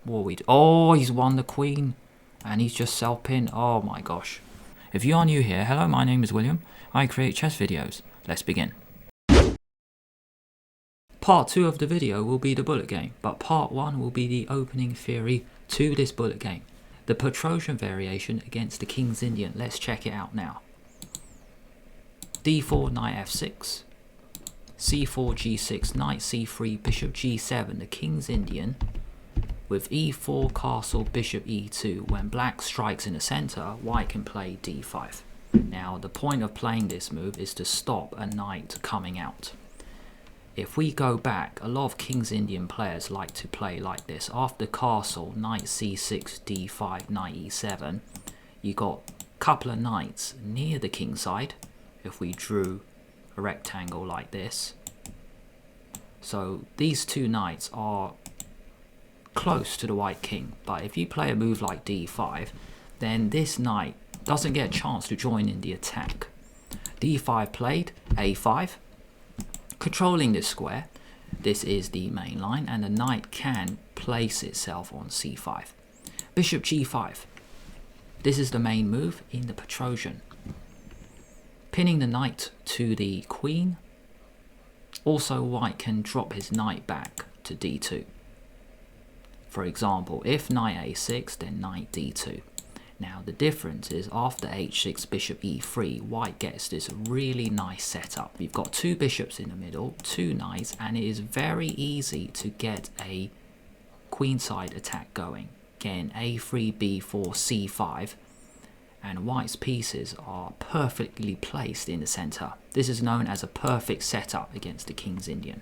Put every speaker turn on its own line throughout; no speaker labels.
Oh, he's won the queen. And he's just self-pinned. Oh my gosh. If you are new here, hello, my name is William. I create chess videos. Let's begin. Part 2 of the video will be the bullet game, but part 1 will be the opening theory to this bullet game. The Petrosian variation against the King's Indian. Let's check it out now. d4, knight f6. c4, g6, knight c3, bishop g7, the King's Indian. With e4, castle, bishop e2. When black strikes in the center, white can play d5. Now, the point of playing this move is to stop a knight coming out. If we go back, a lot of King's Indian players like to play like this. After castle, knight c6, d5, knight e7, you got a couple of knights near the king side. If we drew a rectangle like this. So these two knights are close to the white king, but if you play a move like d5, then this knight doesn't get a chance to join in the attack. d5 played, a5, controlling this square. This is the main line, and the knight can place itself on c5. Bishop g5. This is the main move in the Petrosian. Pinning the knight to the queen. Also, white can drop his knight back to d2. For example, if knight a6, then knight d2. Now the difference is after h6, bishop e3, white gets this really nice setup. You've got two bishops in the middle, two knights, and it is very easy to get a queenside attack going. Again, a3, b4, c5, and white's pieces are perfectly placed in the center. This is known as a perfect setup against the King's Indian.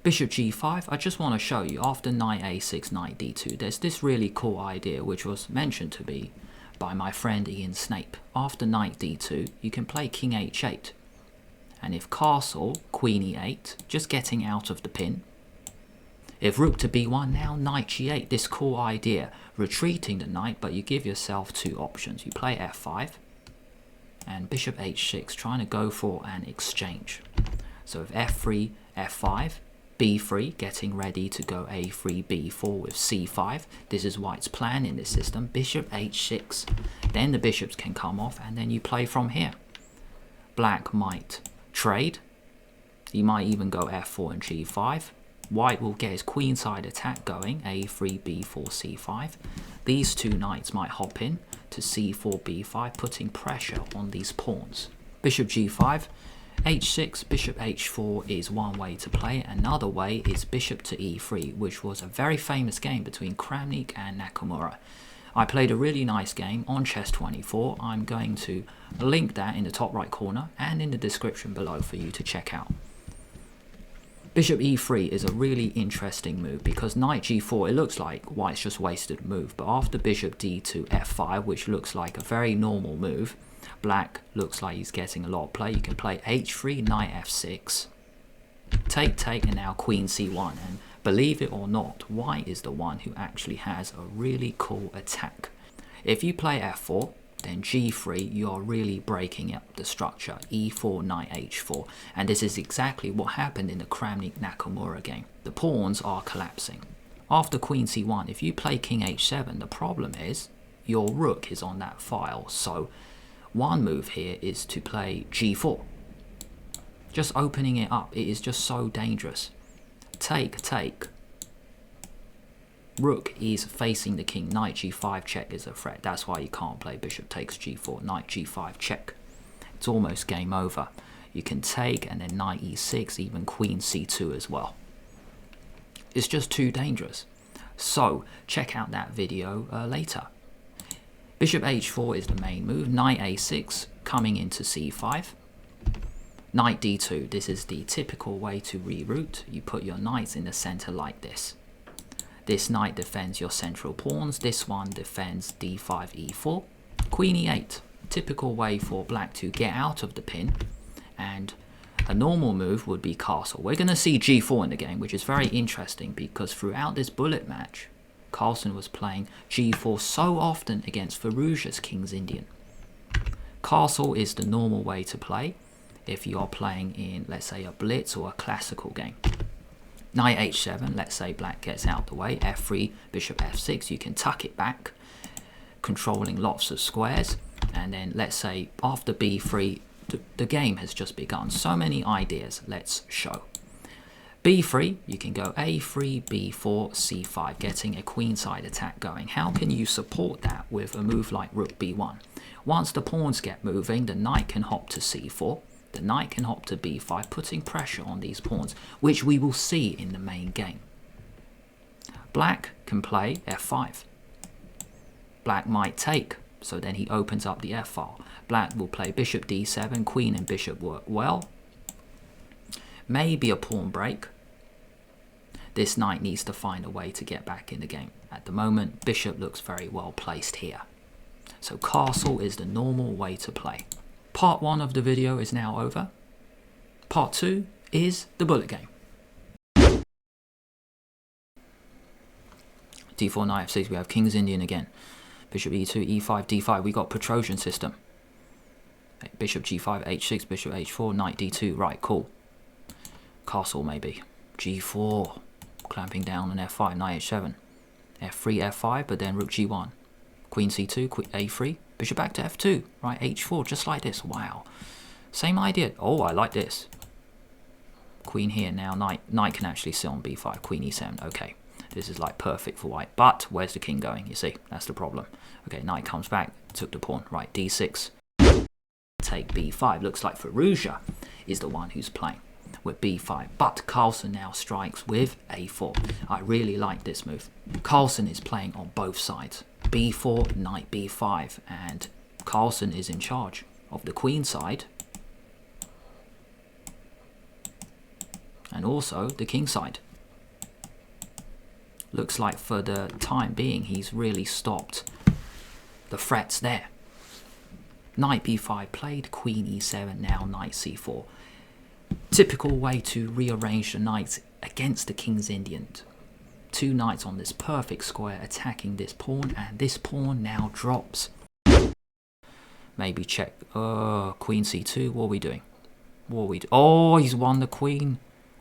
Bishop g5, I just want to show you, after knight a6, knight d2, there's this really cool idea which was mentioned to me by my friend Ian Snape. After knight d2, you can play king h8. And if castle, queen e8, just getting out of the pin. If rook to b1, now knight g8, this cool idea, retreating the knight, but you give yourself two options. You play f5, and bishop h6, trying to go for an exchange. So if f3, f5, b3, getting ready to go a3, b4 with c5. This is white's plan in this system. Bishop h6. Then the bishops can come off, and then you play from here. Black might trade. He might even go f4 and g5. White will get his queenside attack going, a3, b4, c5. These two knights might hop in to c4, b5, putting pressure on these pawns. Bishop g5. h6, bishop h4 is one way to play. Another way is bishop to e3, which was a very famous game between Kramnik and Nakamura. I played a really nice game on Chess24. I'm going to link that in the top right corner and in the description below for you to check out. Bishop e3 is a really interesting move because knight g4, it looks like white's just wasted a move, but after bishop d2 f5, which looks like a very normal move, black looks like he's getting a lot of play. You can play h3, knight f6, take, and now queen c1. And believe it or not, white is the one who actually has a really cool attack. If you play f4, then g3, you're really breaking up the structure. e4, knight h4. And this is exactly what happened in the Kramnik-Nakamura game. The pawns are collapsing. After queen c1, if you play king h7, the problem is your rook is on that file. So one move here is to play g4. Just opening it up, it is just so dangerous. Take. Rook is facing the king. Knight g5 check is a threat. That's why you can't play bishop takes g4. Knight g5 check. It's almost game over. You can take and then knight e6, even queen c2 as well. It's just too dangerous. So check out that video later. Bishop h4 is the main move. Knight a6 coming into c5. Knight d2. This is the typical way to reroute. You put your knights in the center like this. This knight defends your central pawns. This one defends d5, e4. Queen e8. Typical way for black to get out of the pin. And a normal move would be castle. We're going to see g4 in the game, which is very interesting because throughout this bullet match, Carlsen was playing g4 so often against Firouzja's King's Indian. Castle is the normal way to play if you are playing in, let's say, a blitz or a classical game. Knight h7, let's say black gets out the way, f3, bishop f6, you can tuck it back, controlling lots of squares, and then let's say after b3, the game has just begun. So many ideas, let's show. b3, you can go a3, b4, c5, getting a queenside attack going. How can you support that with a move like rook b1? Once the pawns get moving, the knight can hop to c4, the knight can hop to b5, putting pressure on these pawns, which we will see in the main game. Black can play f5. Black might take, so then he opens up the f-file. Black will play bishop d7, queen and bishop work well. Maybe a pawn break. This knight needs to find a way to get back in the game. At the moment, bishop looks very well placed here. So castle is the normal way to play. Part 1 of the video is now over. Part 2 is the bullet game. d4, knight f6, we have King's Indian again. Bishop e2, e5, d5, we got Petrosian system. Bishop g5, h6, bishop h4, knight d2, right, cool. Castle maybe. g4, clamping down on f5, knight h7. f3, f5, but then rook g1. Queen c2, queen a3, bishop back to f2, right, h4, just like this, wow. Same idea, oh, I like this. Queen here, now knight can actually sit on b5, queen e7, okay. This is like perfect for white, but where's the king going, you see, that's the problem. Okay, knight comes back, took the pawn, right, d6. Take b5, looks like Firouzja is the one who's playing with b5, but Carlsen now strikes with a4. I really like this move. Carlsen is playing on both sides. b4, knight b5, and Carlsen is in charge of the queen side and also the king side. Looks like for the time being he's really stopped the threats there. Knight b5 played, queen e7, now knight c4. Typical way to rearrange the knights against the King's Indian. Two knights on this perfect square attacking this pawn, and this pawn now drops. Maybe check, queen c2, what are we doing? What are we oh, he's won the queen,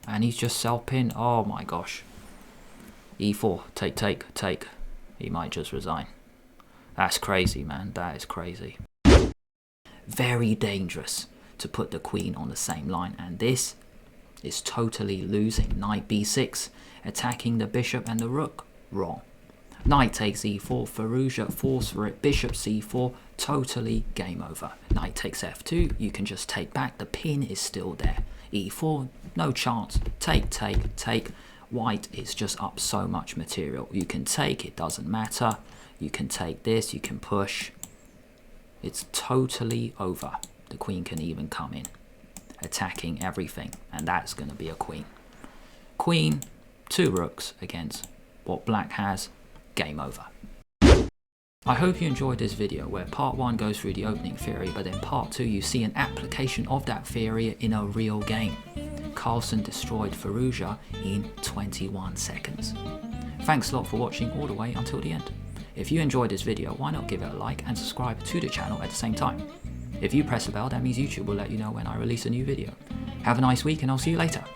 and he's just self-pinned, oh my gosh. e4, take, he might just resign. That's crazy, man, that is crazy. Very dangerous to put the queen on the same line, and this is totally losing. Knight b6, attacking the bishop and the rook, wrong. Knight takes e4, Firouzja falls for it, bishop c4, totally game over. Knight takes f2, you can just take back, the pin is still there. e4, no chance, take. White is just up so much material. You can take, it doesn't matter. You can take this, you can push. It's totally over. The queen can even come in, attacking everything, and that's going to be a queen. Queen, two rooks against what black has, game over. I hope you enjoyed this video where part 1 goes through the opening theory, but in part 2 you see an application of that theory in a real game. Carlsen destroyed Firouzja in 21 seconds. Thanks a lot for watching all the way until the end. If you enjoyed this video, why not give it a like and subscribe to the channel at the same time. If you press the bell, that means YouTube will let you know when I release a new video. Have a nice week and I'll see you later.